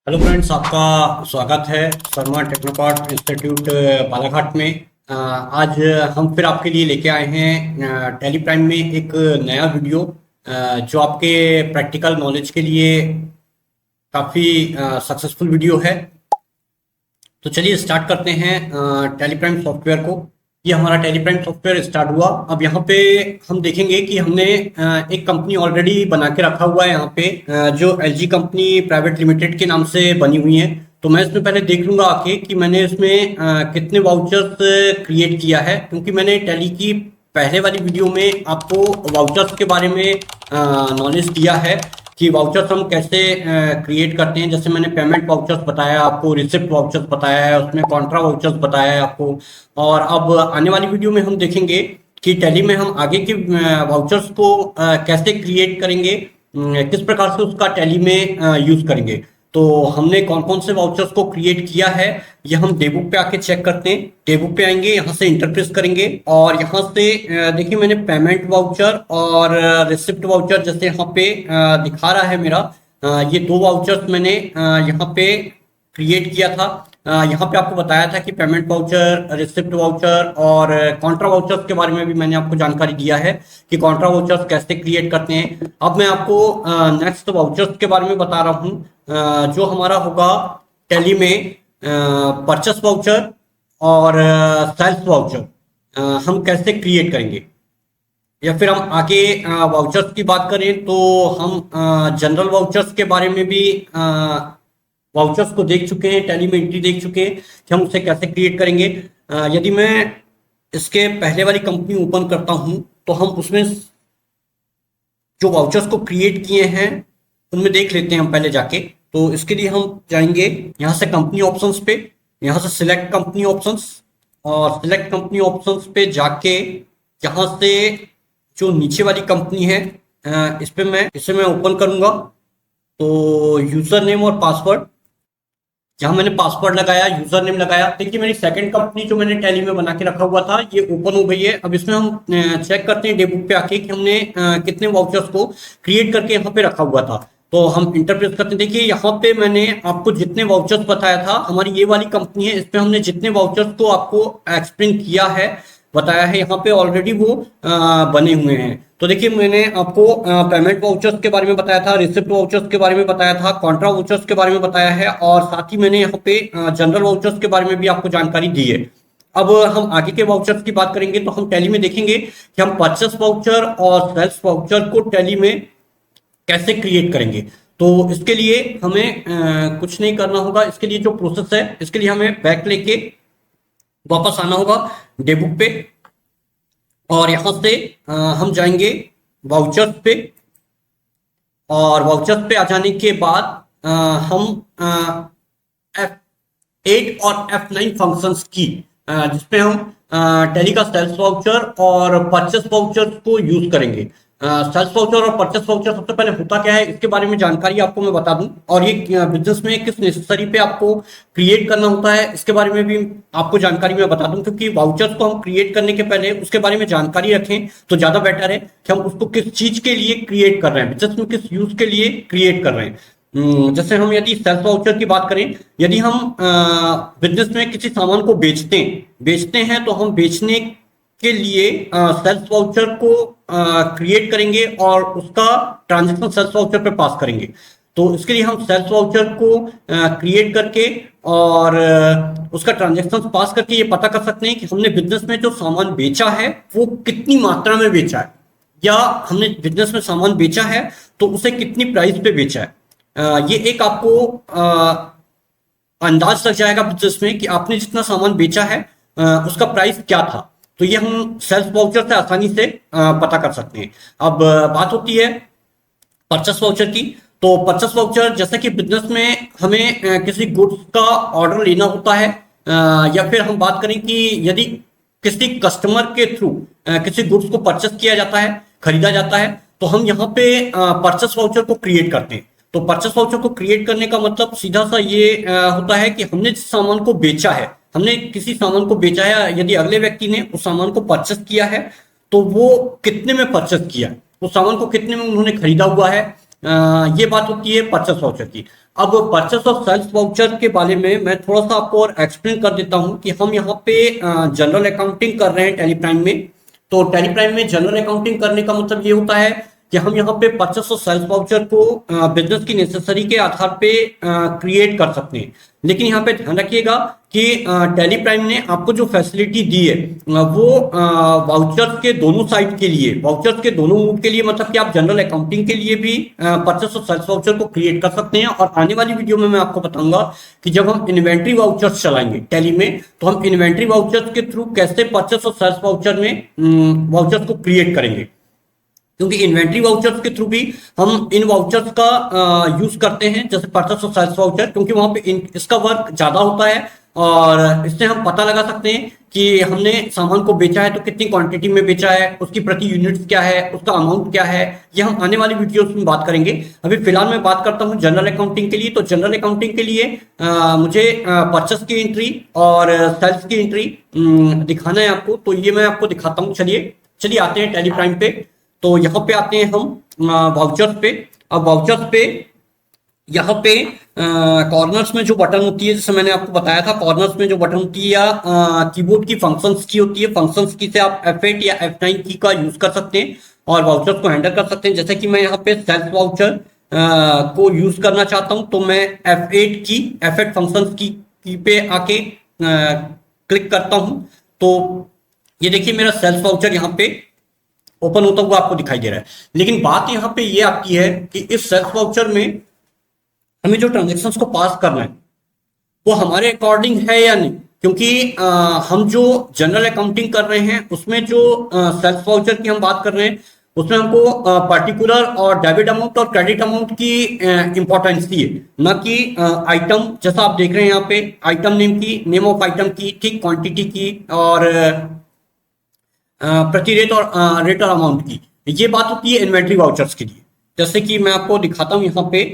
Hello friends, आपका स्वागत है शर्मा टेक्नोपार्ट इंस्टीट्यूट बालाघाट में। आज हम फिर आपके लिए लेके आए हैं टेली प्राइम में एक नया वीडियो, जो आपके प्रैक्टिकल नॉलेज के लिए काफ़ी सक्सेसफुल वीडियो है। तो चलिए स्टार्ट करते हैं टेली प्राइम सॉफ्टवेयर को। ये हमारा टेली प्राइम सॉफ्टवेयर स्टार्ट हुआ। अब यहाँ पे हम देखेंगे कि हमने एक कंपनी ऑलरेडी बना के रखा हुआ है यहाँ पे, जो एलजी कंपनी प्राइवेट लिमिटेड के नाम से बनी हुई है। तो मैं इसमें पहले देख लूंगा आके कि मैंने इसमें कितने वाउचर्स क्रिएट किया है, क्योंकि मैंने टेली की पहले वाली वीडियो में आपको वाउचर्स के बारे में नॉलेज दिया है कि वाउचर्स हम कैसे क्रिएट करते हैं। जैसे मैंने पेमेंट वाउचर्स बताया आपको, रिसिप्ट वाउचर्स बताया है, उसमें कॉन्ट्रा वाउचर्स बताया है आपको। और अब आने वाली वीडियो में हम देखेंगे कि टैली में हम आगे के वाउचर्स को कैसे क्रिएट करेंगे, किस प्रकार से उसका टैली में यूज करेंगे। तो हमने कौन कौन से वाउचर्स को क्रिएट किया है ये हम डेबुक पे आके चेक करते हैं। डेबुक पे आएंगे, यहाँ से इंटरप्रेस करेंगे और यहाँ से देखिए मैंने पेमेंट वाउचर और रिसिप्ट वाउचर जैसे यहाँ पे दिखा रहा है मेरा, ये दो वाउचर्स मैंने यहाँ पे क्रिएट किया था। यहाँ पे आपको बताया था कि पेमेंट वाउचर, रिसिप्ट वाउचर और कॉन्ट्रा वाउचर्स के बारे में भी मैंने आपको जानकारी दिया है कि कॉन्ट्रा वाउचर्स कैसे क्रिएट करते हैं। अब मैं आपको नेक्स्ट वाउचर्स के बारे में बता रहा हूँ, जो हमारा होगा टैली में परचेस वाउचर और सेल्स वाउचर हम कैसे क्रिएट करेंगे। या फिर हम आगे वाउचर्स की बात करें तो हम जनरल वाउचर्स के बारे में भी वाउचर्स को देख चुके हैं, टैली में एंट्री देख चुके हैं कि हम उसे कैसे क्रिएट करेंगे। यदि मैं इसके पहले वाली कंपनी ओपन करता हूं तो हम उसमें जो वाउचर्स को क्रिएट किए हैं उनमें देख लेते हैं हम पहले जाके। तो इसके लिए हम जाएंगे यहाँ से कंपनी ऑप्शंस पे, यहाँ से सिलेक्ट कंपनी ऑप्शंस, और सिलेक्ट कंपनी ऑप्शंस पे जाके यहाँ से जो नीचे वाली कंपनी है इस पे मैं ओपन करूंगा। तो यूजर नेम और पासवर्ड, जहां मैंने पासवर्ड लगाया, यूजर नेम लगाया, देखिए मेरी सेकंड कंपनी जो मैंने टैली में बना के रखा हुआ था ये ओपन हो गई है। अब इसमें हम चेक करते हैं डेबुक पे आके कि हमने कितने वाउचर्स को क्रिएट करके यहाँ पे रखा हुआ था। तो हम इंटरप्रेस करते हैं। देखिए यहाँ पे मैंने आपको जितने वाउचर्स बताया था, हमारी ये वाली कंपनी है, इस पे हमने जितने वाउचर्स को आपको एक्सप्लेन किया है, बताया है, यहाँ पे ऑलरेडी वो बने हुए हैं। तो देखिए मैंने आपको पेमेंट वाउचर्स के बारे में बताया था, रिसिप्ट वाउचर्स के बारे में बताया था, कॉन्ट्रा वाउचर्स के बारे में बताया है, और साथ ही मैंने यहाँ पे जनरल वाउचर्स के बारे में भी आपको जानकारी दी है। अब हम आगे के वाउचर्स की बात करेंगे तो हम टैली में देखेंगे कि हम परचेस वाउचर और सेल्स वाउचर को टैली में कैसे क्रिएट करेंगे। तो इसके लिए हमें कुछ नहीं करना होगा। इसके लिए जो प्रोसेस है, इसके लिए हमें बैक लेके वापस आना होगा डेबुक पे, और यहां से हम जाएंगे वाउचर्स पे, और वाउचर्स पे आ जाने के बाद हम F8 और F9 फंक्शंस की, जिसपे हम टैली का सेल्स वाउचर और परचेस वाउचर को यूज करेंगे। सेल्स वाउचर और परचेस वाउचर सबसे पहले होता क्या है इसके बारे में जानकारी आपको मैं बता दूं, और ये बिजनेस में किस नेसेसरी पे आपको क्रिएट करना होता है इसके बारे में भी आपको जानकारी मैं बता दूं। क्योंकि वाउचर्स को हम क्रिएट करने के पहले उसके बारे में जानकारी रखें तो ज्यादा बेटर है कि हम उसको किस चीज के लिए क्रिएट कर रहे हैं, बिजनेस में किस यूज के लिए क्रिएट कर रहे हैं। जैसे हम यदि सेल्स वाउचर की बात करें, यदि हम बिजनेस में किसी सामान को बेचते हैं तो हम बेचने के लिए सेल्स वाउचर को क्रिएट करेंगे और उसका ट्रांजैक्शन सेल्स वाउचर पे पास करेंगे। तो इसके लिए हम सेल्स वाउचर को क्रिएट करके और उसका ट्रांजैक्शन पास करके ये पता कर सकते हैं कि हमने बिजनेस में जो सामान बेचा है वो कितनी मात्रा में बेचा है, या हमने बिजनेस में सामान बेचा है तो उसे कितनी प्राइस पे बेचा है। ये एक आपको अंदाज लग जाएगा बिजनेस में कि आपने जितना सामान बेचा है उसका प्राइस क्या था। तो ये हम सेल्स वाउचर से आसानी से पता कर सकते हैं। अब बात होती है परचेस वाउचर की। तो परचेस वाउचर, जैसे कि बिजनेस में हमें किसी गुड्स का ऑर्डर लेना होता है, या फिर हम बात करें कि यदि किसी कस्टमर के थ्रू किसी गुड्स को परचेस किया जाता है, खरीदा जाता है, तो हम यहाँ पे परचेस वाउचर को क्रिएट करते हैं। तो परचेस वाउचर को क्रिएट करने का मतलब सीधा सा ये होता है कि हमने जिस सामान को बेचा है, हमने किसी सामान को बेचा है, यदि अगले व्यक्ति ने उस सामान को परचेस किया है तो वो कितने में परचेस किया है, उस सामान को कितने में उन्होंने खरीदा हुआ है, ये बात होती है परचेस वाउचर की। अब परचेस और सेल्स वाउचर के बारे में मैं थोड़ा सा आपको और एक्सप्लेन कर देता हूं कि हम यहाँ पे जनरल अकाउंटिंग कर रहे हैं टैली प्राइम में। तो टैली प्राइम में जनरल अकाउंटिंग करने का मतलब ये होता है कि हम यहाँ पे परचेस और सेल्स वाउचर को बिजनेस की नेसेसरी के आधार पे क्रिएट कर सकते हैं। लेकिन यहाँ पे ध्यान रखिएगा कि टैली प्राइम ने आपको जो फैसिलिटी दी है वो वाउचर्स के दोनों साइड के लिए, वाउचर्स के दोनों मूड के लिए, मतलब कि आप जनरल अकाउंटिंग के लिए भी परचेस और सेल्स वाउचर को क्रिएट कर सकते हैं। और आने वाली वीडियो में मैं आपको बताऊंगा कि जब हम इन्वेंट्री वाउचर्स चलाएंगे टैली में, तो हम इन्वेंट्री वाउचर्स के थ्रू कैसे परचेस और सेल्स वाउचर में वाउचर्स को क्रिएट करेंगे। क्योंकि इन्वेंट्री वाउचर्स के थ्रू भी हम इन वाउचर्स का यूज करते हैं, जैसे परचेस और सेल्स वाउचर, क्योंकि वहां पे इसका वर्क ज्यादा होता है और इससे हम पता लगा सकते हैं कि हमने सामान को बेचा है तो कितनी क्वांटिटी में बेचा है, उसकी प्रति यूनिट्स क्या है, उसका अमाउंट क्या है। ये हम आने वाली वीडियोस में बात करेंगे। अभी फिलहाल मैं बात करता हूँ जनरल अकाउंटिंग के लिए। तो जनरल अकाउंटिंग के लिए मुझे परचेस की एंट्री और सेल्स की एंट्री दिखाना है आपको, तो ये मैं आपको दिखाता हूँ। चलिए चलिए आते हैं टैली प्राइम पे। तो यहाँ पे आते हैं हम वाउचर्स पे। अब वाउचर्स पे यहाँ पे कॉर्नर्स में जो बटन होती है, जैसे मैंने आपको बताया था, कॉर्नर्स में जो बटन होती है या कीबोर्ड की फंक्शंस की होती है, फंक्शंस की से आप F8 या F9 की का यूज कर सकते हैं और वाउचर्स को हैंडल कर सकते हैं। जैसे कि मैं यहाँ पे सेल्स वाउचर को यूज करना चाहता हूँ, तो मैं F8 फंक्शंस की पे आके क्लिक करता हूँ। तो ये देखिए मेरा सेल्स वाउचर यहाँ पे ओपन होता हुआ आपको दिखाई दे रहा है। लेकिन बात यहाँ पे ये आती है कि इस सेल्स वाउचर में हमें जो ट्रांजेक्शन्स को पास करना है वो हमारे अकॉर्डिंग है या नहीं। क्योंकि हम जो जनरल अकाउंटिंग कर रहे हैं उसमें जो सेल्स वाउचर की हम बात कर रहे हैं उसमें हमको पर्टिकुलर और डेबिट अमाउंट और क्रेडिट अमाउंट की इंपॉर्टेंस दी है, ना कि आइटम। जैसा आप देख रहे हैं यहाँ पे आइटम नेम की, नेम ऑफ आइटम की, ठीक, क्वांटिटी की और प्रति रेट और रेट और अमाउंट की। ये बात होती है इन्वेंट्री वाउचर्स के लिए। जैसे कि मैं आपको दिखाता हूँ यहाँ पे,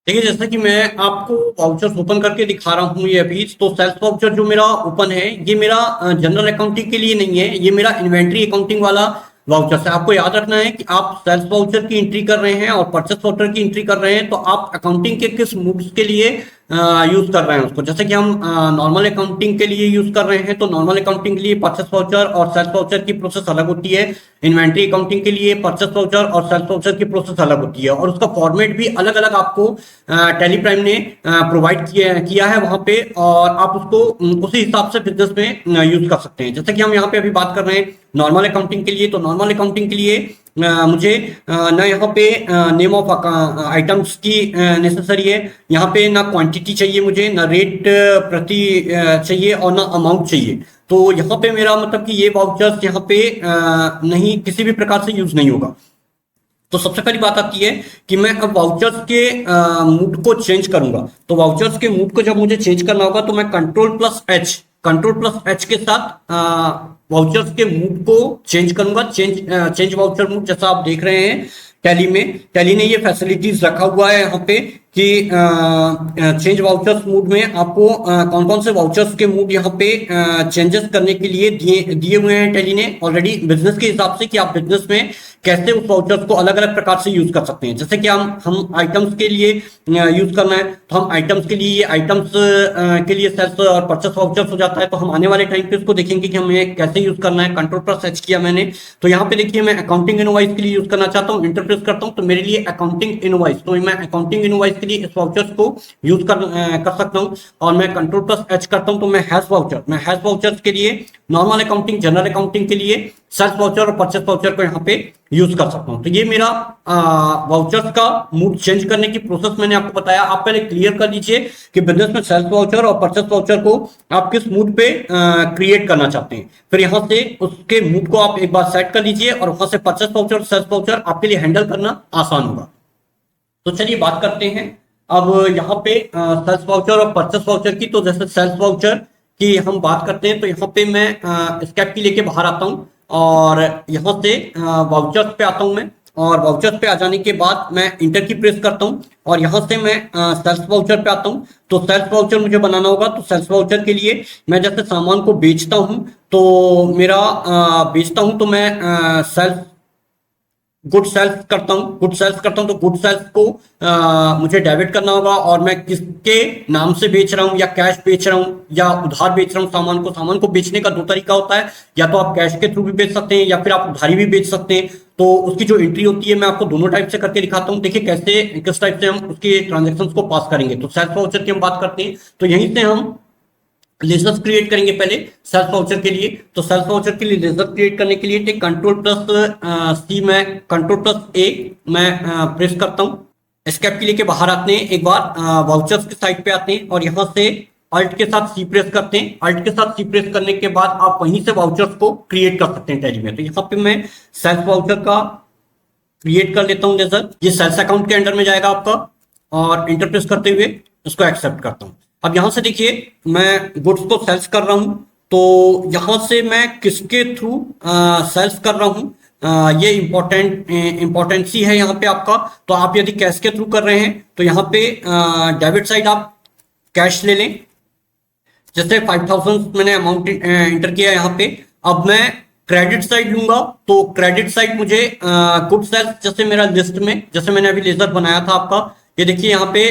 देखिए जैसे कि मैं आपको वाउचर्स ओपन करके दिखा रहा हूँ ये अभी। तो सेल्स वाउचर जो मेरा ओपन है ये मेरा जनरल अकाउंटिंग के लिए नहीं है, ये मेरा इन्वेंट्री अकाउंटिंग वाला वाउचर है। आपको याद रखना है कि आप सेल्स वाउचर की एंट्री कर रहे हैं और परचेस वाउचर की एंट्री कर रहे हैं, तो आप अकाउंटिंग के किस मूड्स के लिए यूज कर रहे हैं उसको। जैसे कि हम नॉर्मल अकाउंटिंग के लिए यूज कर रहे हैं, तो नॉर्मल अकाउंटिंग के लिए परचेस वाउचर और सेल्स वाउचर की प्रोसेस अलग होती है। इन्वेंट्री अकाउंटिंग के लिए परचेस वाउचर और सेल्स वाउचर की प्रोसेस अलग होती है और उसका फॉर्मेट भी अलग अलग आपको टैली प्राइम ने प्रोवाइड किया है वहां पे, और आप उसको उसी हिसाब से बिजनेस में यूज कर सकते हैं। जैसे कि हम यहाँ पे अभी बात कर रहे हैं नॉर्मल अकाउंटिंग के लिए, तो नॉर्मल अकाउंटिंग के लिए मुझे ना यहाँ पे नेम ऑफ आइटम्स की नेसेसरी है, यहाँ पे ना क्वांटिटी चाहिए मुझे, ना रेट प्रति चाहिए और ना अमाउंट चाहिए। तो यहाँ पे मेरा मतलब कि ये वाउचर्स यहाँ पे नहीं, किसी भी प्रकार से यूज नहीं होगा। तो सबसे पहली बात आती है कि मैं अब वाउचर्स के मूड को चेंज करूंगा। तो वाउचर्स के मूड को जब मुझे चेंज करना होगा तो मैं कंट्रोल प्लस एच के साथ वाउचर्स के मूड को चेंज करूंगा। चेंज वाउचर मूड, जैसा आप देख रहे हैं टैली में, टैली ने ये फैसिलिटीज रखा हुआ है यहाँ पे कि चेंज वाउचर्स मूड में आपको कौन कौन से वाउचर्स के मूड यहाँ पे चेंजेस करने के लिए दिए हुए हैं टैली ने ऑलरेडी, बिजनेस के हिसाब से कि आप बिजनेस में कैसे उस वाउचर्स को अलग अलग प्रकार से यूज कर सकते हैं। जैसे कि हम आइटम्स के लिए यूज करना है तो हम आइटम्स के लिए आइटम्स के लिए सेल्स और परचेस वाउचर्स हो जाता है। तो हम आने वाले टाइम पे इसको देखेंगे कि हमें कैसे यूज करना है। कंट्रोल प्लस एच किया मैंने, तो यहाँ पे देखिए मैं अकाउंटिंग इनवॉइस के लिए यूज करना चाहता हूँ, इंटरप्रेस करता हूँ, तो मेरे लिए अकाउंटिंग इनवॉइस, तो मैं अकाउंटिंग इनवॉइस के लिए इस वाउचर्स को यूज कर सकता हूँ। और मैं कंट्रोल प्लस एच करता हूँ तो मैं हैश वाउचर्स के लिए, नॉर्मल अकाउंटिंग, जनरल अकाउंटिंग के लिए सेल्स वाउचर और परचेस वाउचर को यहाँ पे यूज कर सकता हूँ। तो ये मेरा वाउचर्स का मूड चेंज करने की प्रोसेस मैंने आपको बताया। आप पहले क्लियर कर लीजिए कि बिजनेस में सेल्स वाउचर और परचेस वाउचर को आप किस मूड पे क्रिएट करना चाहते हैं। फिर यहाँ से उसके मूड को आप एक बार सेट कर लीजिए और वहां से परचेस वाउचर, सेल्स वाउचर आपके लिए हैंडल करना आसान होगा। तो चलिए बात करते हैं अब यहाँ पे सेल्स वाउचर और परचेस वाउचर की। तो जैसे सेल्स वाउचर की हम बात करते हैं तो यहाँ पे मैं स्केप की लेके बाहर आता हूँ और यहाँ से वाउचर्स पे आता हूँ मैं, और वाउचर्स पे आ जाने के बाद मैं इंटर की प्रेस करता हूँ और यहाँ से मैं सेल्स वाउचर पे आता हूँ। तो सेल्स वाउचर मुझे बनाना होगा। तो सेल्स वाउचर के लिए मैं जैसे सामान को बेचता हूँ तो मेरा बेचता हूँ तो मैं सेल्स गुड सेल्स करता हूँ, तो गुड सेल्स को मुझे डेबिट करना होगा, और मैं किसके नाम से बेच रहा हूँ, या कैश बेच रहा हूँ या उधार बेच रहा हूँ सामान को बेचने का दो तरीका होता है, या तो आप कैश के थ्रू भी बेच सकते हैं या फिर आप उधारी भी बेच सकते हैं। तो उसकी जो एंट्री होती है मैं आपको दोनों टाइप से करके दिखाता हूँ। देखिए कैसे, किस टाइप से हम उसके ट्रांजेक्शन को पास करेंगे। तो सेल्स वाउचर की हम बात करते हैं, तो यहीं से हम लेजर्स क्रिएट करेंगे पहले सेल्फ वाउचर के लिए। तो सेल्फ वाउचर के लिए लेजर क्रिएट करने के लिए टेक कंट्रोल प्लस सी, मैं कंट्रोल प्लस ए मैं प्रेस करता हूँ। एस्केप के लिए के बाहर आते हैं, एक बार वाउचर्स के साइड पे आते हैं और यहाँ से अल्ट के साथ सी प्रेस करते हैं। अल्ट के साथ सी प्रेस करने के बाद आप वहीं से वाउचर्स को क्रिएट कर सकते हैं टैली में। तो यहाँ पे मैं सेल्फ वाउचर का क्रिएट कर लेता हूँ लेजर, ये सेल्स अकाउंट के अंडर में जाएगा आपका, और इंटर प्रेस करते हुए उसको एक्सेप्ट करता हूँ। अब यहां से देखिए मैं गुड्स को सेल्स कर रहा हूं, तो यहां से मैं किसके थ्रू सेल्स कर रहा हूं, ये इंपॉर्टेंसी है यहाँ पे आपका। तो आप यदि कैश के थ्रू कर रहे हैं तो यहाँ पे डेबिट साइड आप कैश ले लें। जैसे 5000 मैंने अमाउंट इंटर किया यहाँ पे। अब मैं क्रेडिट साइड लूंगा, तो क्रेडिट साइड मुझे गुड सेल्स, जैसे मेरा लिस्ट में, जैसे मैंने अभी लेजर बनाया था आपका, ये देखिए यहाँ पे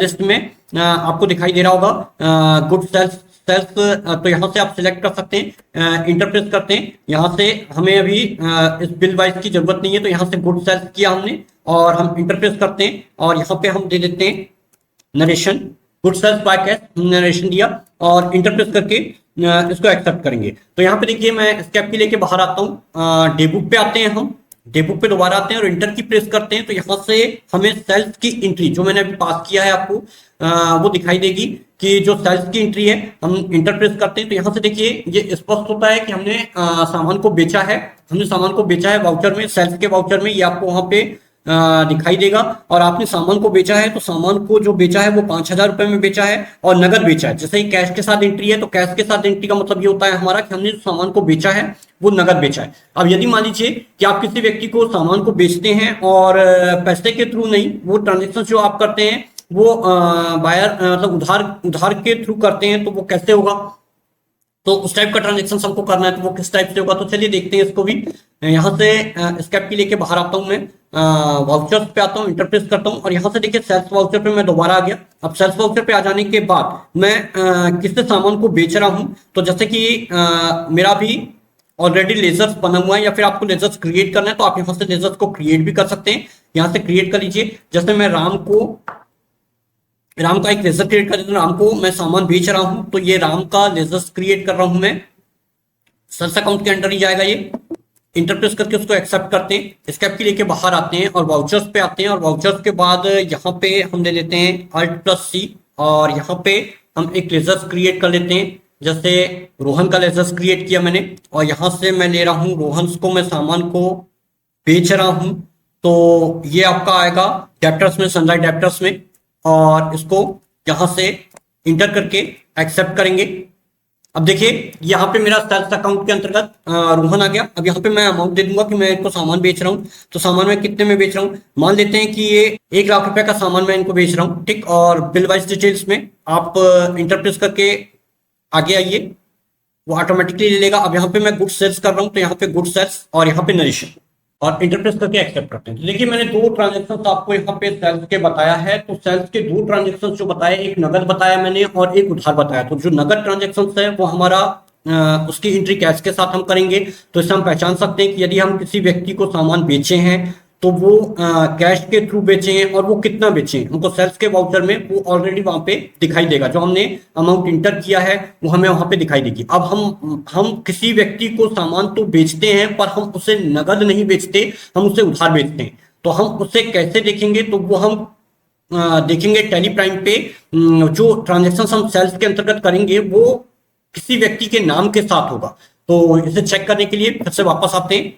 लिस्ट में आपको दिखाई दे रहा होगा गुड सेल्स। तो यहाँ से आप सिलेक्ट कर सकते हैं, इंटरप्रेस करते हैं। यहाँ से हमें अभी इस बिल वाइज की जरूरत नहीं है, तो यहाँ से गुड सेल्स किया हमने, और हम इंटरप्रेस करते हैं और यहाँ पे हम दे देते हैं narration, good sales by cash, narration दिया और इंटरप्रेस करके इसको एक्सेप्ट करेंगे। तो यहाँ पे देखिए मैं स्केप की लेके बाहर आता हूँ, डेबुक पे आते हैं, हम डेबुक पे दोबारा आते हैं और इंटर की प्रेस करते हैं। तो यहाँ से हमें सेल्स की एंट्री जो मैंने अभी पास किया है आपको वो दिखाई देगी कि जो सेल्स की एंट्री है, हम इंटर प्रेस करते हैं। तो यहाँ से देखिए ये स्पष्ट होता है कि हमने सामान को बेचा है, वाउचर में, सेल्स के वाउचर में, ये आपको वहां पे दिखाई देगा। और आपने सामान को बेचा है, तो सामान को जो बेचा है वो 5000 रुपए में बेचा है और नगद बेचा है। जैसे ही कैश के साथ एंट्री है, तो कैश के साथ एंट्री का मतलब ये होता है हमारा कि हमने सामान को बेचा है वो नगद बेचा है। अब यदि मान लीजिए कि आप किसी व्यक्ति को सामान को बेचते हैं और पैसे के थ्रू नहीं, वो ट्रांजेक्शन जो आप करते हैं वो बायर मतलब उधार के थ्रू करते हैं, तो वो कैसे होगा, तो उस टाइप का ट्रांजेक्शन हमको करना है, तो वो किस टाइप से होगा। तो चलिए देखते हैं इसको भी। यहाँ से स्केप की लेके बाहर आता हूँ मैं, वाउचर्स पे आता हूँ, इंटरप्रेस करता हूँ और यहाँ से देखिए सेल्स वाउचर पे मैं दोबारा आ गया। अब सेल्स वाउचर पे आ जाने के बाद मैं किससे सामान को बेच रहा हूँ, तो जैसे कि मेरा भी ऑलरेडी लेजर्स बना हुआ है, या फिर आपको लेजर्स क्रिएट करना है तो आप यहाँ से लेजर्स को क्रिएट भी कर सकते हैं। यहाँ से क्रिएट कर लीजिए। जैसे मैं राम का एक लेजर क्रिएट कर देता हूँ, राम को मैं सामान बेच रहा हूं, तो ये राम का लेजर क्रिएट कर रहा हूं मैं, सेल्स अकाउंट के अंडर ही जाएगा ये। इंटरप्रेस करके उसको एक्सेप्ट करते हैं, स्केप की लेके बाहर आते हैं और वाउचर्स पे आते हैं, और वाउचर्स के बाद यहाँ पे हम ले लेते हैं अल्ट प्लस सी, और यहाँ पे हम एक लेजर क्रिएट कर लेते हैं। जैसे रोहन का लेजर क्रिएट किया मैंने, और यहाँ से मैं ले रहा हूँ रोहन को, मैं सामान को बेच रहा हूं, तो ये आपका आएगा डेप्टर्स में, सनराइज डेप्टर्स में, और इसको यहां से इंटर करके एक्सेप्ट करेंगे। अब देखिए यहाँ पे मेरा सेल्स अकाउंट के अंतर्गत रोहन आ गया। अब यहाँ पे मैं अमाउंट दे दूंगा कि मैं इनको सामान बेच रहा हूँ, तो सामान मैं कितने में बेच रहा हूँ, मान लेते हैं कि ये 1 लाख रुपए का सामान मैं इनको बेच रहा हूँ, ठीक। और बिल वाइज डिटेल्स में आप इंटरप्रेस करके आगे आइए, वो ऑटोमेटिकली ले लेगा। अब यहाँ पे मैं गुड सेल्स कर रहा हूँ, तो यहाँ पे गुड सेल्स और यहाँ पे नरेशन, और इंटरप्रेस करके एक्सेप्ट करते हैं। तो देखिए मैंने 2 ट्रांजेक्शन आपको यहाँ पे सेल्स के बताया है। तो सेल्स के 2 ट्रांजेक्शन जो बताए, एक नगद बताया मैंने और एक उधार बताया। तो जो नगद ट्रांजेक्शन है वो हमारा उसकी एंट्री कैश के साथ हम करेंगे। तो इससे हम पहचान सकते हैं कि यदि हम किसी व्यक्ति को सामान बेचे हैं तो वो कैश के थ्रू बेचे हैं और वो कितना बेचे हैं, हमको सेल्स के वाउचर में वो ऑलरेडी वहां पे दिखाई देगा। जो हमने अमाउंट इंटर किया है वो हमें वहां पे दिखाई देगी। अब हम किसी व्यक्ति को सामान तो बेचते हैं पर हम उसे नगद नहीं बेचते, हम उसे उधार बेचते हैं। तो हम उसे कैसे देखेंगे, तो वो हम देखेंगे टैली प्राइम पे। जो ट्रांजेक्शन हम सेल्स के अंतर्गत करेंगे वो किसी व्यक्ति के नाम के साथ होगा। तो इसे चेक करने के लिए फिर से वापस आते हैं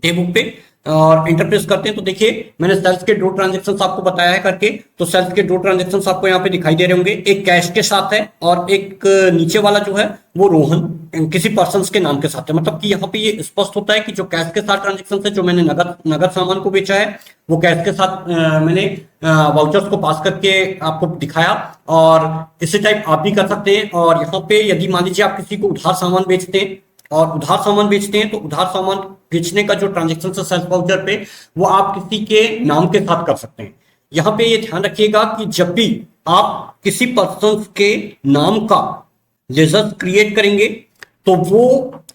टेबुक पे और इंटरप्रेस करते हैं। तो देखिए मैंने सेल्स के 2 ट्रांजेक्शन आपको बताया है करके। तो सेल्स के 2 ट्रांजेक्शन आपको यहाँ पे दिखाई दे रहे होंगे, एक कैश के साथ है और एक नीचे वाला जो है वो रोहन किसी पर्सन के नाम के साथ है। मतलब कि यहाँ पे ये स्पष्ट होता है कि जो कैश के साथ ट्रांजेक्शन है, जो मैंने नगद सामान को बेचा है वो कैश के साथ मैंने वाउचर्स को पास करके आपको दिखाया। और इसी टाइप आप भी कर सकते हैं। और यहाँ पे यदि मान लीजिए आप किसी को उधार सामान बेचते हैं, और उधार सामान बेचते हैं तो उधार सामान बेचने का जो ट्रांजेक्शन है सेल्स वाउचर पे, वो आप किसी के नाम के साथ कर सकते हैं। यहाँ पे ये ध्यान रखिएगा कि जब भी आप किसी पर्सन के नाम का लेजर क्रिएट करेंगे तो वो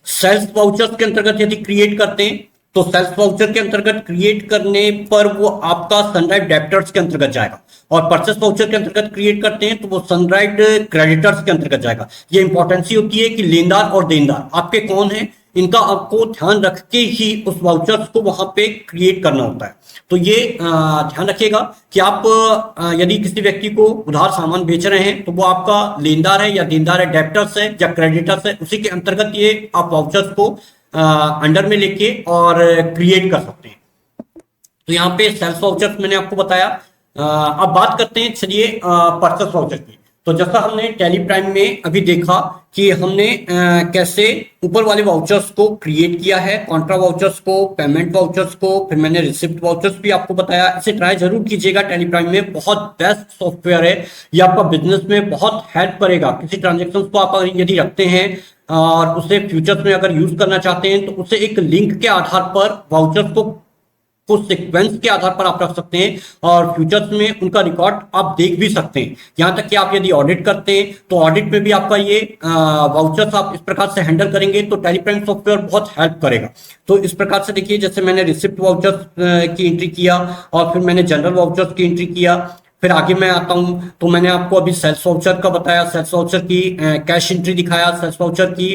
सेल्स वाउचर के अंतर्गत यदि क्रिएट करते हैं तो सेल्स वाउचर के अंतर्गत क्रिएट करने पर वो आपका सनराइज डेब्टर्स के अंतर्गत जाएगा, और परचेस वाउचर के अंतर्गत क्रिएट करते हैं तो वो सनराइज क्रेडिटर्स के अंतर्गत जाएगा। ये इंपॉर्टेंसी होती है कि लेनदार और देनदार आपके कौन है, इनका आपको ध्यान रख के ही उस वाउचर्स को वहां पे क्रिएट करना होता है। तो ये ध्यान रखिएगा कि आप यदि किसी व्यक्ति को उधार सामान बेच रहे हैं तो वो आपका लेनदार है या देनदार है, डेब्टर्स है या क्रेडिटर्स है, उसी के अंतर्गत ये आप वाउचर्स को अंडर में लेके और क्रिएट कर सकते हैं। तो यहाँ पे सेल्स वाउचर्स मैंने आपको बताया। अब बात करते हैं चलिए परचेस वाउचर की। तो जैसा हमने टैली प्राइम में अभी देखा कि हमने कैसे ऊपर वाले वाउचर्स को क्रिएट किया है, कॉन्ट्रा वाउचर्स को, पेमेंट वाउचर्स को, फिर मैंने रिसिप्ट वाउचर्स भी आपको बताया। इसे ट्राई जरूर कीजिएगा, टैली प्राइम में बहुत बेस्ट सॉफ्टवेयर है। ये आपका बिजनेस में बहुत हेल्प करेगा। किसी ट्रांजेक्शन को आप यदि रखते हैं और उसे फ्यूचर्स में अगर यूज करना चाहते हैं तो उसे एक लिंक के आधार पर वाउचर्स को सीक्वेंस के आधार पर आप रख सकते हैं और फ्यूचर्स में उनका रिकॉर्ड आप देख भी सकते हैं। यहां तक कि आप यदि ऑडिट करते हैं तो ऑडिट में भी आपका ये वाउचर्स आप इस प्रकार से हैंडल करेंगे तो टैली प्राइम सॉफ्टवेयर बहुत हेल्प करेगा। तो इस प्रकार से देखिए, जैसे मैंने रिसिप्ट वाउचर्स की एंट्री किया और फिर मैंने जनरल वाउचर्स की एंट्री किया, फिर आगे मैं आता हूं तो मैंने आपको अभी सेल्स वाउचर का बताया, सेल्स वाउचर की कैश एंट्री दिखाया, सेल्स वाउचर की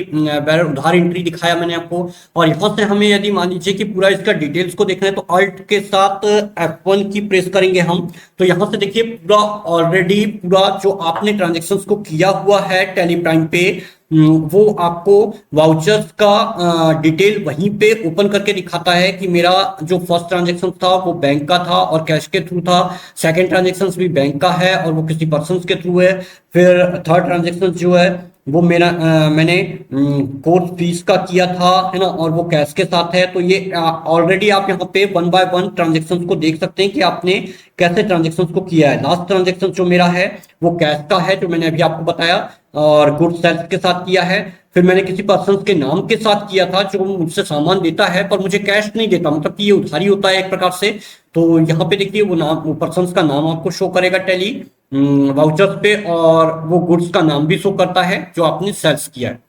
उधार एंट्री दिखाया मैंने आपको। और यहां से हमें यदि मान लीजिए कि पूरा इसका डिटेल्स को देखना है तो अल्ट के साथ F1 की प्रेस करेंगे हम। तो यहां से देखिए पूरा ऑलरेडी पूरा जो आपने ट्रांजेक्शन्स को किया हुआ है टैली प्राइम पे, वो आपको वाउचर्स का डिटेल वहीं पे ओपन करके दिखाता है कि मेरा जो फर्स्ट ट्रांजेक्शन था वो बैंक का था और कैश के थ्रू था, सेकंड ट्रांजेक्शन भी बैंक का है और वो किसी पर्सन के थ्रू है, फिर थर्ड ट्रांजेक्शन जो है वो मेरा मैंने कोर्स फीस का किया था, है ना, और वो कैश के साथ है। तो ये ऑलरेडी आप यहाँ पे 1 बाय 1 ट्रांजेक्शन को देख सकते हैं कि आपने कैसे ट्रांजेक्शन को किया है। लास्ट ट्रांजेक्शन जो मेरा है वो कैश का है जो मैंने अभी आपको बताया और गुड सेल्स के साथ किया है। फिर मैंने किसी पर्सन के नाम के साथ किया था जो मुझसे सामान देता है पर मुझे कैश नहीं देता, मतलब कि ये उधारी होता है एक प्रकार से। तो यहाँ पे देखिए वो नाम, वो पर्सन का नाम आपको शो करेगा टैली वाउचर्स पे और वो गुड्स का नाम भी शो करता है जो आपने सेल्स किया है।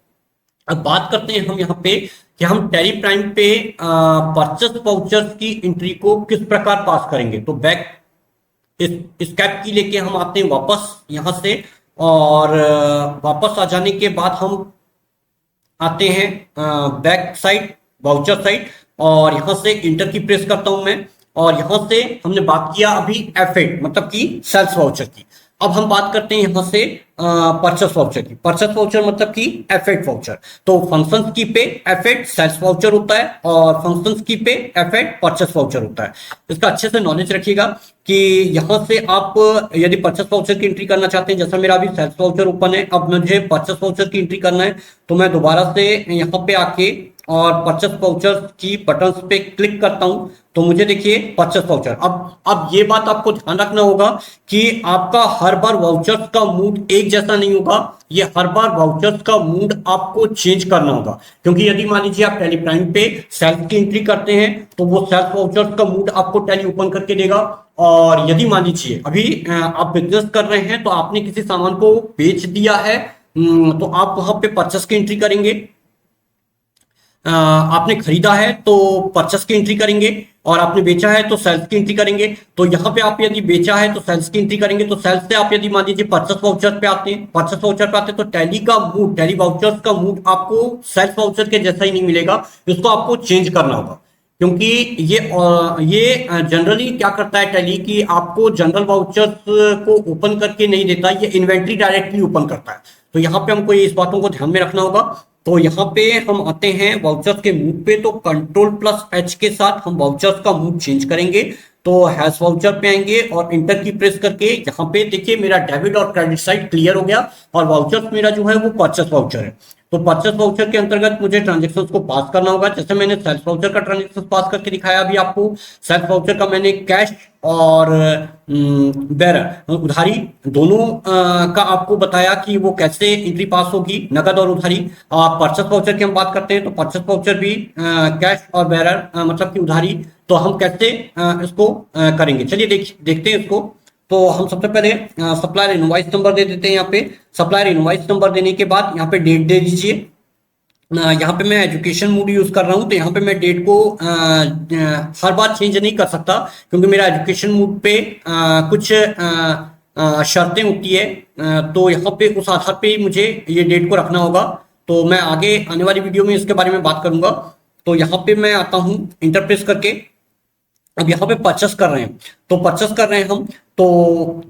अब बात करते हैं हम यहाँ पे कि हम टैली प्राइम पे परचेस वाउचर्स की एंट्री को किस प्रकार पास करेंगे। तो बैक स्केप की लेके हम आते हैं वापस यहाँ से, और वापस आ जाने के बाद हम आते हैं बैक साइड वाउचर साइड और यहां से इंटर की प्रेस करता हूं मैं। और यहां से हमने बात किया अभी F8 मतलब कि सेल्स वाउचर की। अब हम बात करते हैं यहां से परचेस वाउचर की। परचेस वाउचर मतलब कि F8 वाउचर। तो फंक्शंस की पे F8 सेल्स वाउचर होता है और फंक्शंस की पे F8 परचेस वाउचर होता है। इसका अच्छे से नॉलेज रखिएगा कि यहां से आप यदि परचेस वाउचर की एंट्री करना चाहते हैं, जैसा मेरा अभी सेल्स वाउचर ओपन है, अब मुझे परचेस वाउचर की एंट्री करना है तो मैं दोबारा से यहाँ पे आके और परचेस वाउचर की बटन पे क्लिक करता हूं तो मुझे देखिए परचेस वाउचर। अब ये बात आपको ध्यान रखना होगा कि आपका हर बार वाउचर्स का मूड एक जैसा नहीं होगा, ये हर बार वाउचर्स का मूड आपको चेंज करना होगा। क्योंकि यदि मान लीजिए आप टैली प्राइम पे सेल्स की एंट्री करते हैं तो वो सेल्स वाउचर्स का मूड आपको टैली ओपन करके देगा। और यदि मान लीजिए अभी आप बिजनेस कर रहे हैं तो आपने किसी सामान को बेच दिया है तो आप वहां पे परचेस की एंट्री करेंगे। आपने खरीदा है तो परचेस की एंट्री करेंगे और आपने बेचा है तो सेल्स की एंट्री करेंगे। तो यहाँ पे आप यदि बेचा है तो सेल्स की एंट्री करेंगे। तो सेल्स से आप यदि मान लीजिए परचेस वाउचर पे आते हैं, परचेस वाउचर पे आते हैं तो टैली का मूड, टैली वाउचर्स का मूड आपको सेल्स वाउचर के जैसा ही नहीं मिलेगा, इसको आपको चेंज करना होगा। क्योंकि ये जनरली क्या करता है टैली कि आपको जनरल वाउचर्स को ओपन करके नहीं देता, ये इन्वेंट्री डायरेक्टली ओपन करता है। तो यहाँ पे हमको इस बातों को ध्यान में रखना होगा। तो यहाँ पे हम आते हैं वाउचर्स के मूड पे, तो Ctrl+H के साथ हम वाउचर्स का मूड चेंज करेंगे। तो हैश वाउचर पे आएंगे और इंटर की प्रेस करके यहाँ पे देखिए मेरा डेबिट और क्रेडिट साइड क्लियर हो गया और वाउचर्स मेरा जो है वो परचेस वाउचर है। तो परचेस वाउचर के अंतर्गत मुझे ट्रांजेक्शन को पास करना होगा। जैसे मैंने सेल्स वाउचर का ट्रांजेक्शन पास करके दिखाया अभी आपको। सेल्स वाउचर का मैंने कैश और बेरर उधारी दोनों का आपको बताया कि वो कैसे एंट्री पास होगी, नगद और उधारी। परचेस वाउचर की हम बात करते हैं तो परचेस वाउचर भी कैश और बेरर मतलब कि उधारी, तो हम कैसे इसको करेंगे, चलिए देखते हैं इसको। तो हम सबसे पहले सप्लायर इनवॉइस नंबर दे देते हैं। यहाँ पे सप्लायर इनवॉइस नंबर देने के बाद यहाँ पे डेट दे दीजिए। यहाँ पे मैं एजुकेशन मोड यूज कर रहा हूँ, तो यहाँ पे मैं डेट को हर बार चेंज नहीं कर सकता, क्योंकि मेरा एजुकेशन मोड पे कुछ शर्तें होती है। तो यहाँ पे उस आधार पे मुझे ये डेट को रखना होगा। तो मैं आगे आने वाली वीडियो में इसके बारे में बात करूंगा। तो यहाँ पे मैं आता हूँ इंटरप्रेस करके। अब यहाँ पे परचेस कर रहे हैं, तो परचेस कर रहे हैं हम, तो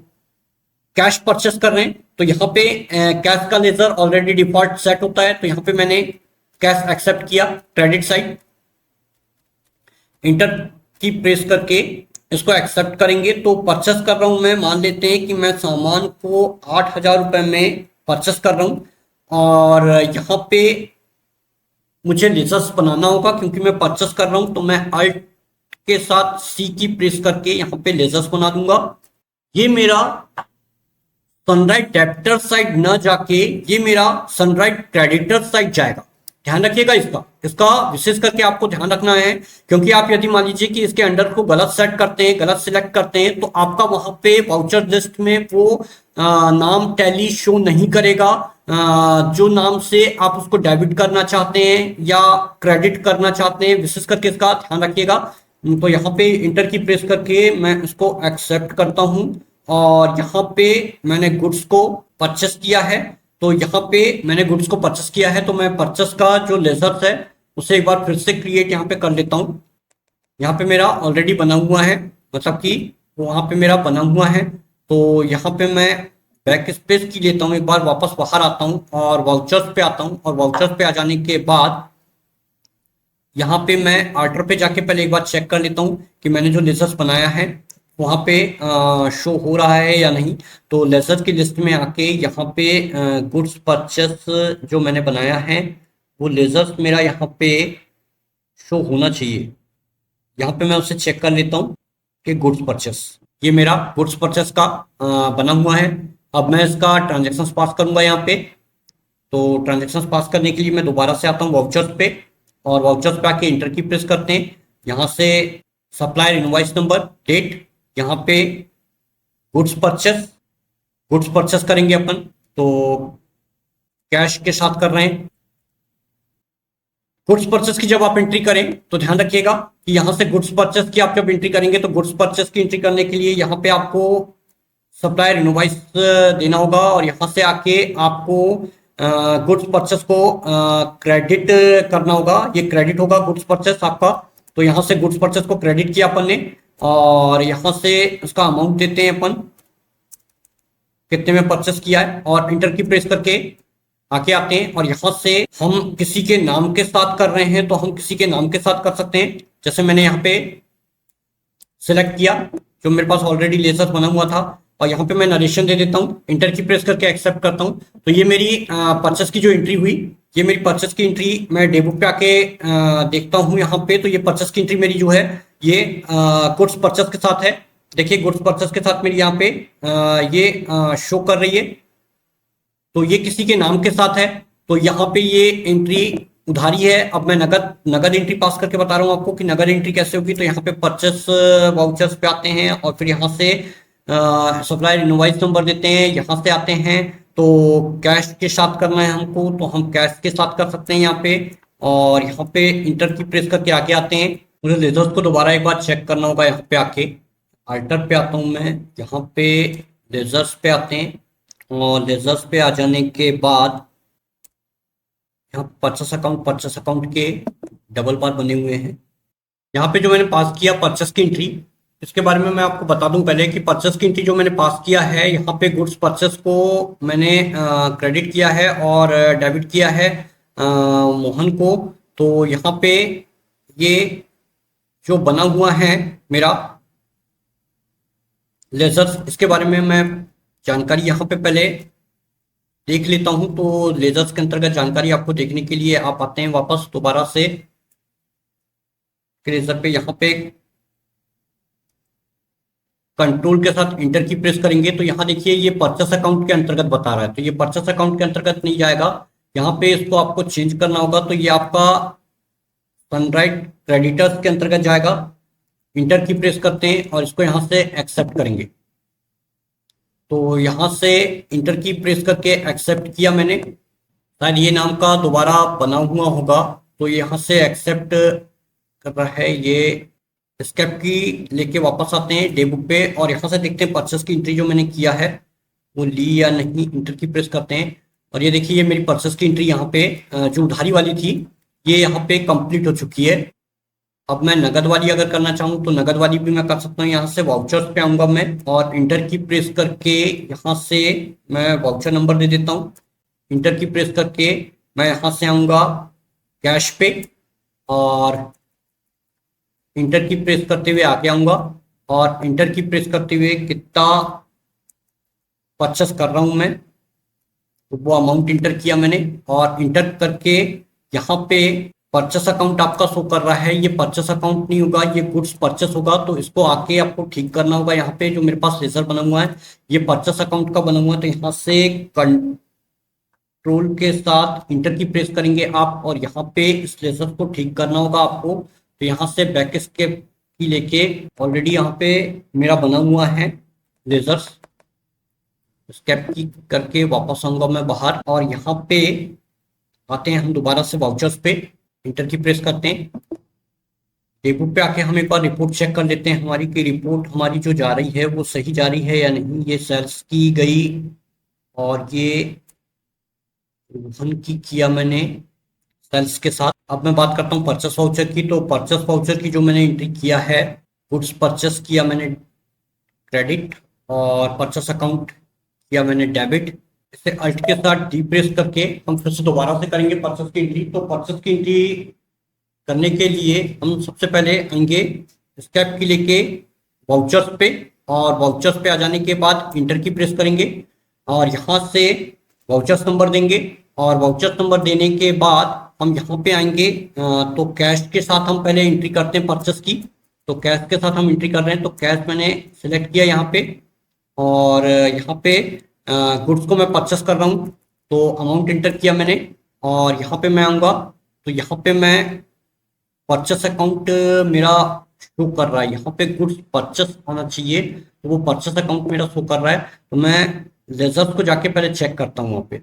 कैश परचेस कर रहे हैं, तो यहाँ पे कैश का लेजर ऑलरेडी डिफॉल्ट सेट होता है। तो यहाँ पे मैंने कैश एक्सेप्ट किया, क्रेडिट साइड इंटर की प्रेस करके इसको एक्सेप्ट करेंगे। तो परचेस कर रहा हूं मैं, मान लेते हैं कि मैं सामान को 8,000 रुपए में परचेस कर रहा हूं, और यहाँ पे मुझे लेजर्स बनाना होगा क्योंकि मैं परचेस कर रहा हूं। तो मैं अल्ट के साथ सी की प्रेस करके यहाँ पे लेजर्स बना दूंगा। ये मेरा सनराइज डेबिटर साइड न जाके ये मेरा सनराइज क्रेडिटर साइड जाएगा। ध्यान रखिएगा इसका इसका विशेष करके आपको ध्यान रखना है, क्योंकि आप यदि मान लीजिए कि इसके अंडर को गलत सेट करते हैं, गलत सिलेक्ट करते हैं, तो आपका वहां पे वाउचर लिस्ट में वो नाम टैली शो नहीं करेगा जो नाम से आप उसको डेबिट करना चाहते हैं या क्रेडिट करना चाहते हैं। विशेष करके इसका ध्यान रखिएगा। तो यहाँ पे इंटर की प्रेस करके मैं इसको एक्सेप्ट करता हूं, और यहाँ पे मैंने गुड्स को परचेस किया है। तो यहाँ पे मैंने गुड्स को परचेस किया है, तो मैं परचेस का जो लेजर्स है उसे एक बार फिर से क्रिएट यहाँ पे कर लेता हूँ। यहाँ पे मेरा ऑलरेडी बना हुआ है, मतलब कि वहाँ पे मेरा बना हुआ है। तो यहाँ पे मैं बैक स्पेस की लेता हूँ, एक बार वापस बाहर आता हूँ और वाउचर्स पे आता हूँ, और वाउचर्स पे आ जाने के बाद यहाँ पे मैं आर्डर पे जाके पहले एक बार चेक कर लेता हूँ कि मैंने जो लेजर्स बनाया है वहाँ पे शो हो रहा है या नहीं। तो लेजर्स की लिस्ट में आके यहाँ पे गुड्स परचेस जो मैंने बनाया है वो लेजर्स मेरा यहाँ पे शो होना चाहिए। यहाँ पे मैं उसे चेक कर लेता हूँ कि गुड्स परचेस, ये मेरा गुड्स परचेस का बना हुआ है। अब मैं इसका ट्रांजेक्शन पास करूंगा यहाँ पे। तो ट्रांजेक्शन पास करने के लिए मैं दोबारा से आता हूँ वाउचर्स पे, और वाउचर्स पे आके इंटर की प्रेस करते हैं। यहाँ से सप्लायर इनवॉइस नंबर, डेट, यहाँ पे गुड्स परचेस करेंगे अपन, तो कैश के साथ कर रहे हैं। गुड्स परचेस की जब आप एंट्री करें तो ध्यान रखिएगा कि यहाँ से गुड्स परचेस की आप जब एंट्री करेंगे तो गुड्स परचेस की एंट्री करने के लिए यहाँ पे आपको सप्लायर इनवॉइस देना होगा, और यहाँ से आके आपको गुड्स परचेस को क्रेडिट करना होगा। ये क्रेडिट होगा गुड्स परचेस आपका। तो यहाँ से गुड्स परचेस को क्रेडिट किया अपन ने, और यहाँ से उसका अमाउंट देते हैं अपन कितने में परचेस किया है, और इंटर की प्रेस करके आके आते हैं। और यहाँ से हम किसी के नाम के साथ कर रहे हैं तो हम किसी के नाम के साथ कर सकते हैं। जैसे मैंने यहाँ पे सिलेक्ट किया जो मेरे पास ऑलरेडी लेजर बना हुआ था, और यहाँ पे मैं नरेशन दे देता हूँ, इंटर की प्रेस करके एक्सेप्ट करता हूँ। तो ये मेरी परचेस की जो एंट्री हुई, ये मेरी परचेस की एंट्री मैं डेबुक पे आके देखता हूँ यहाँ पे। तो ये परचेस की एंट्री मेरी जो है ये गुड्स परचेस के साथ है। देखिए गुड्स परचेस के साथ मेरी यहाँ पे ये शो कर रही है। तो ये किसी के नाम के साथ है, तो यहाँ पे ये एंट्री उधारी है। अब मैं नगद एंट्री पास करके बता रहा हूँ आपको कि नगद एंट्री कैसे होगी। तो यहाँ पे परचेस वाउचर्स पे आते हैं, और फिर यहाँ से सप्लायर इनवॉइस नंबर देते हैं, यहाँ से आते हैं। तो कैश के साथ करना है हमको, तो हम कैश के साथ कर सकते हैं यहाँ पे, और यहाँ पे इंटर की प्रेस करके आगे आते हैं। मुझे लेजर्स को दोबारा एक बार चेक करना होगा। यहाँ पे आके अल्टर पे आता हूँ मैं, यहाँ पे लेजर्स पे आते हैं, और लेजर्स पे आ जाने के बाद यहाँ परचेस अकाउंट के डबल बार बने हुए हैं। यहाँ पे जो मैंने पास किया परचेस की एंट्री, इसके बारे में मैं आपको बता दूं पहले कि परचेस की एंट्री जो मैंने पास किया है, यहाँ पे गुड्स परचेस को मैंने क्रेडिट किया है और डेबिट किया है मोहन को। तो यहाँ पे ये जो बना हुआ है मेरा लेजर्स, इसके बारे में मैं जानकारी यहाँ पे पहले देख लेता हूं। तो लेजर्स के अंतर्गत जानकारी आपको देखने के लिए आप आते हैं वापस दोबारा से लेजर पे। यहाँ पे कंट्रोल के साथ इंटर की प्रेस करेंगे तो यहाँ देखिए ये परचेस अकाउंट के अंतर्गत बता रहा है, तो ये परचेस अकाउंट के अंतर्गत नहीं जाएगा। यहाँ पे इसको आपको चेंज करना होगा, तो ये आपका सनराइट क्रेडिटर्स के अंतर्गत जाएगा। इंटर की प्रेस करते हैं और इसको यहाँ से एक्सेप्ट करेंगे। तो यहाँ से इंटर की प्रेस करके एक्सेप्ट किया मैंने। शायद ये नाम का दोबारा बना हुआ होगा, तो यहाँ से एक्सेप्ट कर रहा है ये। स्केप की लेके वापस आते हैं डे बुक पे और यहाँ से देखते हैं परचेस की एंट्री जो मैंने किया है वो ली या नहीं। इंटर की प्रेस करते हैं और ये देखिए ये मेरी परचेस की एंट्री यहाँ पे जो उधारी वाली थी ये यहाँ पे कंप्लीट हो चुकी है। अब मैं नगद वाली अगर करना चाहूँ तो नगद वाली भी मैं कर सकता हूँ। यहाँ से वाउचर्स पे आऊंगा मैं और इंटर की प्रेस करके यहाँ से मैं वाउचर नंबर दे देता हूँ। इंटर की प्रेस करके मैं यहाँ से आऊंगा कैश पे और इंटर की प्रेस करते हुए आगे आऊंगा और इंटर की प्रेस करते हुए कितना परचेस कर रहा हूं मैं, तो वो अमाउंट इंटर किया मैंने और इंटर करके यहाँ पे परचेस अकाउंट आपका शो कर रहा है। ये परचेस अकाउंट नहीं होगा, ये गुड्स परचेस होगा, तो इसको आके आपको ठीक करना होगा। यहाँ पे जो मेरे पास लेजर बना हुआ है ये परचेस अकाउंट का बना हुआ है, तो यहाँ से कंट्रोल के साथ इंटर की प्रेस करेंगे आप और यहाँ पे इस लेजर को ठीक करना होगा आपको। तो यहाँ से बैक स्केप की लेके ऑलरेडी यहाँ पे मेरा बना हुआ है लेजर्स। स्केप की करके वापस आऊंगा मैं बाहर और यहाँ पे आते हैं हम दोबारा से वाउचर्स पे। इंटर की प्रेस करते हैं। रिपोर्ट पे आके हम एक बार रिपोर्ट चेक कर लेते हैं हमारी कि रिपोर्ट हमारी जो जा रही है वो सही जा रही है या नहीं। ये सेल्स की गई और ये रोहन की किया मैंने सेल्स के साथ। अब मैं बात करता हूँ परचेस वाउचर की। तो परचेस वाउचर की जो मैंने एंट्री किया है, गुड्स परचेस किया मैंने क्रेडिट और परचेस अकाउंट किया मैंने डेबिट। इसे अल्ट के साथ डी प्रेस करके हम फिर से दोबारा से करेंगे परचेस की एंट्री। तो परचेस की एंट्री करने के लिए हम सबसे पहले आएंगे स्केप की लेके वाउचर्स पे और वाउचर्स पे आ जाने के बाद इंटर की प्रेस करेंगे और यहाँ से वाउचर्स नंबर देंगे और वाउचर्स नंबर देने के बाद हम यहाँ पे आएंगे। तो कैश के साथ हम पहले एंट्री करते हैं परचेस की। तो कैश के साथ हम एंट्री कर रहे हैं, तो कैश मैंने सिलेक्ट किया यहाँ पे और यहाँ पे गुड्स को मैं परचेस कर रहा हूँ, तो अमाउंट इंटर किया मैंने और यहाँ पे मैं आऊँगा। तो यहाँ पे मैं परचेस अकाउंट मेरा शो कर रहा है, यहाँ पे गुड्स परचेस होना चाहिए, तो वो परचेस अकाउंट मेरा शो कर रहा है। तो मैं लेजर्स को जाके पहले चेक करता हूँ। वहाँ पे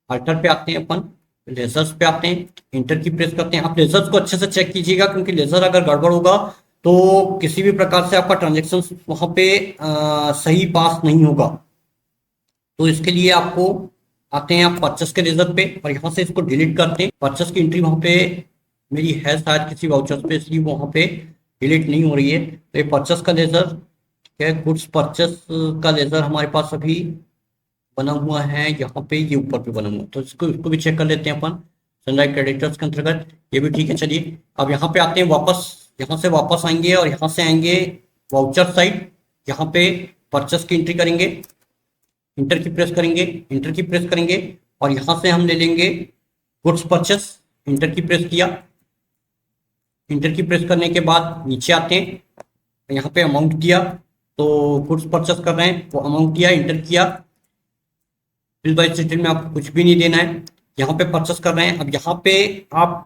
अल्टर पे आते हैं अपन, लेजर्स पे आते हैं, इंटर की प्रेस करते हैं। आप लेजर्स को अच्छे से चेक कीजिएगा क्योंकि लेजर अगर गड़बड़ होगा तो किसी भी प्रकार से आपका ट्रांजेक्शन वहाँ पे सही पास नहीं होगा। तो इसके लिए आपको आते हैं आप परचेस के लेजर पे और यहाँ से इसको डिलीट करते हैं। परचेस की एंट्री वहाँ पे मेरी है शायद किसी वाउचर्स पे, इसलिए वहाँ पे डिलीट नहीं हो रही है। तो ये परचेस का लेजर क्या है, गुड्स परचेस का लेजर हमारे पास अभी बना हुआ है यहाँ पे, ये ऊपर पे बना हुआ है। तो इसको भी चेक कर लेते हैं अपन सनराइज क्रेडिटर्स के अंतर्गत। ये भी ठीक है। चलिए अब यहाँ पे आते हैं वापस, यहाँ से वापस आएंगे और यहाँ से आएंगे वाउचर साइड। यहाँ पे परचेस की एंट्री करेंगे, इंटर की प्रेस करेंगे, इंटर की प्रेस करेंगे और यहाँ से हम ले लेंगे गुड्स परचेस। इंटर की प्रेस किया, इंटर की प्रेस करने के बाद नीचे आते हैं, यहाँ पे अमाउंट दिया, तो गुड्स परचेस कर रहे हैं, वो अमाउंट दिया, इंटर किया। बिल बाय डिटेल में आपको कुछ भी नहीं देना है, यहाँ पे परचेस कर रहे हैं। अब यहाँ पे आप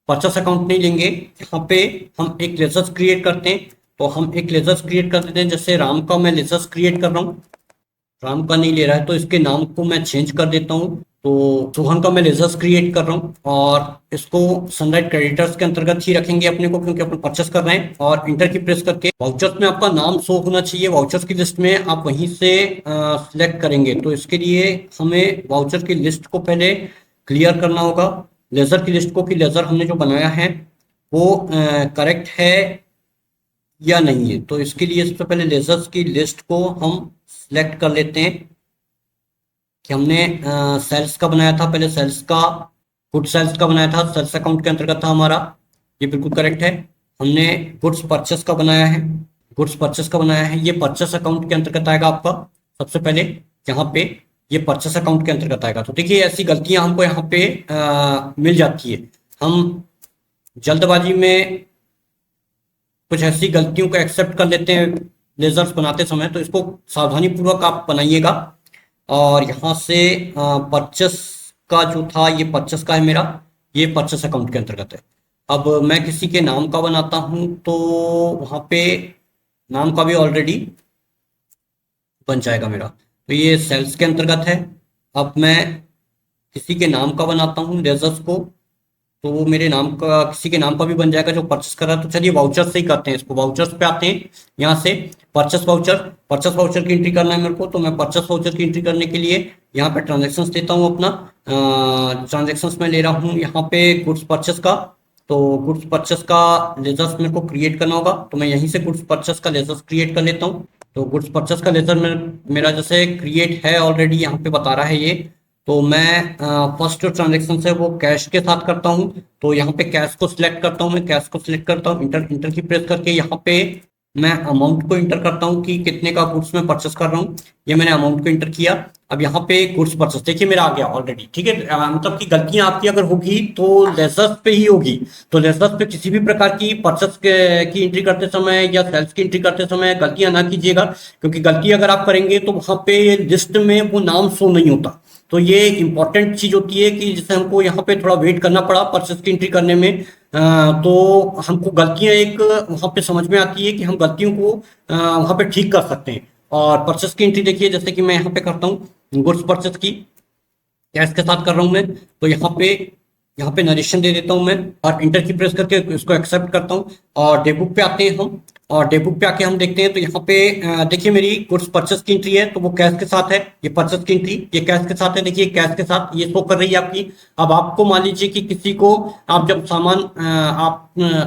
परचेस अकाउंट नहीं लेंगे, यहाँ पे हम एक लेजर्स क्रिएट करते हैं। तो हम एक लेजर्स क्रिएट कर देते हैं, जैसे राम का मैं लेजर्स क्रिएट कर रहा हूँ, राम का नहीं ले रहा है तो इसके नाम को मैं चेंज कर देता हूँ। तो सोहन का मैं लेजर्स क्रिएट कर रहा हूँ और इसको सनराइज क्रेडिटर्स के अंतर्गत ही रखेंगे अपने को, क्योंकि अपन परचेस कर रहे हैं। और इंटर की प्रेस करके वाउचर्स में आपका नाम शो होना चाहिए, वाउचर्स की लिस्ट में आप वहीं से सिलेक्ट करेंगे। तो इसके लिए हमें वाउचर की लिस्ट को पहले क्लियर करना होगा, लेजर की लिस्ट को, कि लेजर हमने जो बनाया है वो करेक्ट है या नहीं है। तो इसके लिए सबसे पहले लेजर्स की लिस्ट को हम सिलेक्ट कर लेते हैं कि हमने सेल्स का बनाया था, पहले सेल्स का, गुड सेल्स का बनाया था, सेल्स अकाउंट के अंतर्गत था हमारा, ये बिल्कुल करेक्ट है। हमने गुड्स परचेस का बनाया है, गुड्स परचेस का बनाया है, ये परचेस अकाउंट के अंतर्गत आएगा आपका। सबसे पहले यहाँ पे ये परचेस अकाउंट के अंतर्गत आएगा। तो देखिए ऐसी गलतियां हमको यहाँ पे मिल जाती है। हम जल्दबाजी में कुछ ऐसी गलतियों को एक्सेप्ट कर लेते हैं लेजर्स बनाते समय, तो इसको सावधानी पूर्वक आप बनाइएगा। और यहाँ से परचेस का जो था ये परचेस का है मेरा, ये परचेस अकाउंट के अंतर्गत है। अब मैं किसी के नाम का बनाता हूँ तो वहाँ पे नाम का भी ऑलरेडी बन जाएगा मेरा, तो ये सेल्स के अंतर्गत है। अब मैं किसी के नाम का बनाता हूँ लेजर्स को, तो वो मेरे नाम का किसी के नाम का भी बन जाएगा जो परचेस कर रहा है। तो चलिए वाउचर से ही करते हैं इसको। वाउचर्स पे आते हैं, यहाँ से परचेस वाउचर की एंट्री करना है मेरे को। तो मैं परचेस वाउचर की एंट्री करने के लिए यहाँ पे ट्रांजेक्शन्स देता हूँ अपना। ट्रांजेक्शन्स में ले रहा हूँ यहाँ पे गुड्स परचेस का। तो गुड्स परचेस का लेजर्स मेरे को क्रिएट करना होगा, तो मैं यहीं से गुड्स परचेस का लेजर्स क्रिएट कर लेता हूँ। तो गुड्स परचेस का लेजर मेरा जैसे क्रिएट है ऑलरेडी, यहाँ पे बता रहा है ये। तो मैं फर्स्ट जो ट्रांजेक्शन है वो कैश के साथ करता हूँ। तो यहाँ पे कैश को सिलेक्ट करता हूँ, मैं कैश को सिलेक्ट करता हूँ, इंटर की प्रेस करके यहाँ पे मैं अमाउंट को इंटर करता हूँ कि कितने का गुड्स मैं परचेस कर रहा हूँ। ये मैंने अमाउंट को इंटर किया। अब यहाँ पे गुड्स परचेस देखिए मेरा आ गया ऑलरेडी, ठीक है। मतलब कि गलतियां आपकी अगर होगी तो लेजर्स पे ही होगी। तो लेजर्स पे किसी भी प्रकार की परचेस की एंट्री करते समय या सेल्स की एंट्री करते समय गलतियां ना कीजिएगा, क्योंकि गलती अगर आप करेंगे तो वहां पे लिस्ट में वो नाम शो नहीं होता। तो ये इंपॉर्टेंट चीज होती है कि जैसे हमको यहाँ पे थोड़ा वेट करना पड़ा परचेस की एंट्री करने में। तो हमको गलतियां एक वहाँ पे समझ में आती है कि हम गलतियों को वहाँ पे ठीक कर सकते हैं। और परचेस की एंट्री देखिए जैसे कि मैं यहाँ पे करता हूँ गुड्स परचेस की, कैश के साथ कर रहा हूँ मैं। तो यहाँ पे नरेशन दे देता हूँ मैं और इंटर की प्रेस करके इसको एक्सेप्ट करता हूँ। और डेबुक पे आते हैं हम, और डेबुक पे आके हम देखते हैं तो यहाँ पे देखिए मेरी गुड्स परचेस की एंट्री है, तो वो कैश के साथ है। ये परचेस की एंट्री ये कैश के साथ है, देखिए कैश के साथ ये शो कर रही है आपकी। अब आपको मान लीजिए कि किसी को आप जब सामान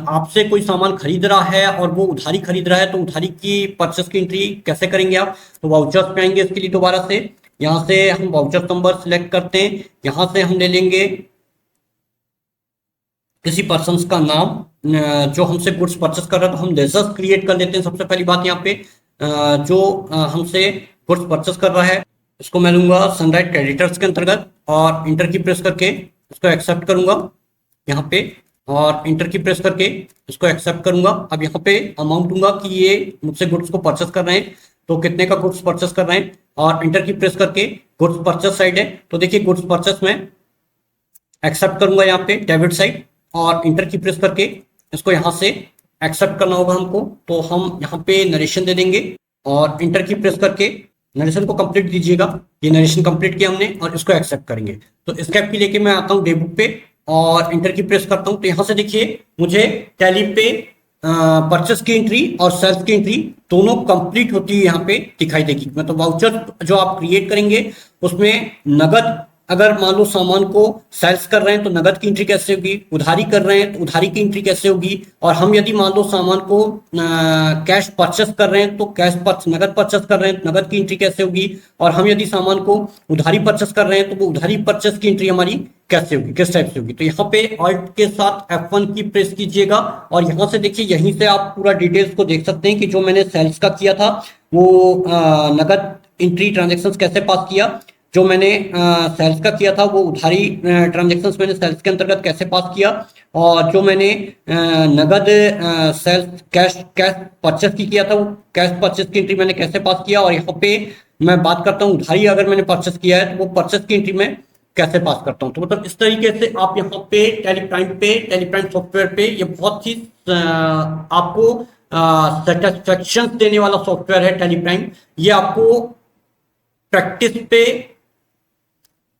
आपसे कोई सामान खरीद रहा है और वो उधारी खरीद रहा है, तो उधारी की परचेस की एंट्री कैसे करेंगे आप? तो वाउचर्स पे आएंगे इसके लिए दोबारा से। यहाँ से हम वाउचर नंबर सिलेक्ट करते हैं, यहाँ से हम ले लेंगे किसी पर्सन का नाम जो हमसे गुड्स परचेस कर रहा है। तो हम लेजर्स क्रिएट कर लेते हैं सबसे पहली बात यहाँ पे। जो हमसे गुड्स परचेस कर रहा है इसको मैं लूंगा सनराइज क्रेडिटर्स के अंतर्गत, और इंटर की प्रेस करके इसको एक्सेप्ट करूंगा यहाँ पे, और इंटर की प्रेस करके इसको एक्सेप्ट करूंगा। अब यहाँ पे अमाउंट दूंगा कि ये मुझसे गुड्स को परचेस कर रहे हैं, तो कितने का गुड्स परचेस कर रहे हैं, और इंटर की प्रेस करके गुड्स परचेस साइड है। तो देखिए गुड्स परचेस में एक्सेप्ट करूंगा यहाँ पे डेबिट साइड, और इंटर की प्रेस करके इसको यहाँ से एक्सेप्ट करना होगा हमको। तो हम यहाँ पे नरेशन दे देंगे और इंटर की प्रेस करके नरेशन को कंप्लीट दीजिएगा। ये नरेशन कंप्लीट किया हमने और इसको एक्सेप्ट करेंगे। तो स्टेप की लेके मैं आता हूँ डेबुक पे और इंटर की प्रेस करता हूँ। तो यहाँ से देखिए मुझे टैली पे परचेस की एंट्री और सेल्स की एंट्री दोनों कंप्लीट होती है यहाँ पे दिखाई देगी। मतलब वाउचर जो आप क्रिएट करेंगे उसमें नगद, अगर मान लो सामान को सेल्स कर रहे हैं तो नगद की एंट्री कैसे होगी, उधारी कर रहे हैं तो उधारी की एंट्री कैसे होगी, और हम यदि मान लो सामान को कैश परचेस कर रहे हैं तो नगद परचेस कर रहे हैं तो नगद की एंट्री कैसे होगी, और हम यदि सामान को उधारी परचेस कर रहे हैं तो वो उधारी परचेस की एंट्री हमारी कैसे होगी, किस टाइप से होगी। तो यहाँ पे ऑल्ट के साथ F1 की प्रेस कीजिएगा और यहाँ से देखिए यहीं से आप पूरा डिटेल्स को देख सकते हैं कि जो मैंने सेल्स का किया था वो नगद एंट्री ट्रांजेक्शन कैसे पास किया, जो मैंने सेल्स का किया था वो उधारी ट्रांजेक्शन्स मैंने सेल्स के अंतर्गत कैसे पास किया, और जो मैंने नगद सेल्स कैश परचेस की किया था वो कैश परचेस की एंट्री मैंने कैसे पास किया। और यहाँ पे मैं बात करता हूँ उधारी अगर मैंने परचेस किया है तो वो परचेस की एंट्री में कैसे पास करता हूँ। तो मतलब इस तरीके से आप यहाँ पे टेलीप्राइम सॉफ्टवेयर पे ये बहुत ही आपको सेटिस्फेक्शन देने वाला सॉफ्टवेयर है टेलीप्राइम। ये आपको प्रैक्टिस पे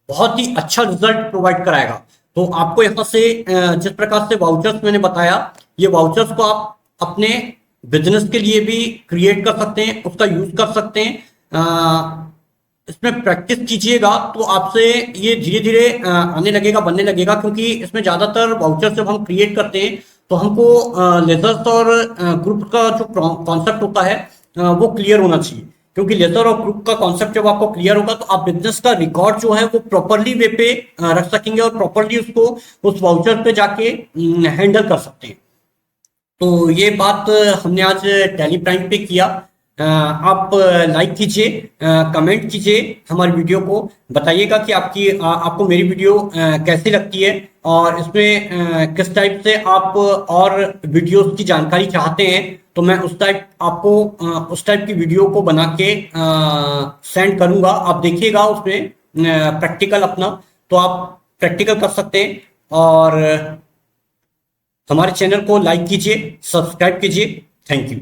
बहुत ही अच्छा रिजल्ट प्रोवाइड कराएगा। तो आपको यहाँ से जिस प्रकार से वाउचर्स मैंने बताया, ये वाउचर्स को आप अपने बिजनेस के लिए भी क्रिएट कर सकते हैं, उसका यूज कर सकते हैं। इसमें प्रैक्टिस कीजिएगा तो आपसे ये धीरे धीरे आने लगेगा, बनने लगेगा, क्योंकि इसमें ज्यादातर वाउचर जब हम क्रिएट करते हैं तो हमको लेजर्स और ग्रुप का जो कॉन्सेप्ट होता है वो क्लियर होना चाहिए, क्योंकि लेजर और ग्रुप का कॉन्सेप्ट जब आपको क्लियर होगा तो आप बिजनेस का रिकॉर्ड जो है वो प्रॉपरली वे पे रख सकेंगे और प्रॉपरली उसको उस वाउचर पे जाके हैंडल कर सकते हैं। तो ये बात हमने आज टेलीप्राइम पे किया। आप लाइक कीजिए, कमेंट कीजिए हमारी वीडियो को, बताइएगा कि आपको मेरी वीडियो कैसी लगती है और इसमें किस टाइप से आप और वीडियोस की जानकारी चाहते हैं, तो मैं उस टाइप की वीडियो को बना के सेंड करूंगा। आप देखिएगा उसमें प्रैक्टिकल अपना, तो आप प्रैक्टिकल कर सकते हैं। और हमारे चैनल को लाइक कीजिए, सब्सक्राइब कीजिए। Thank you.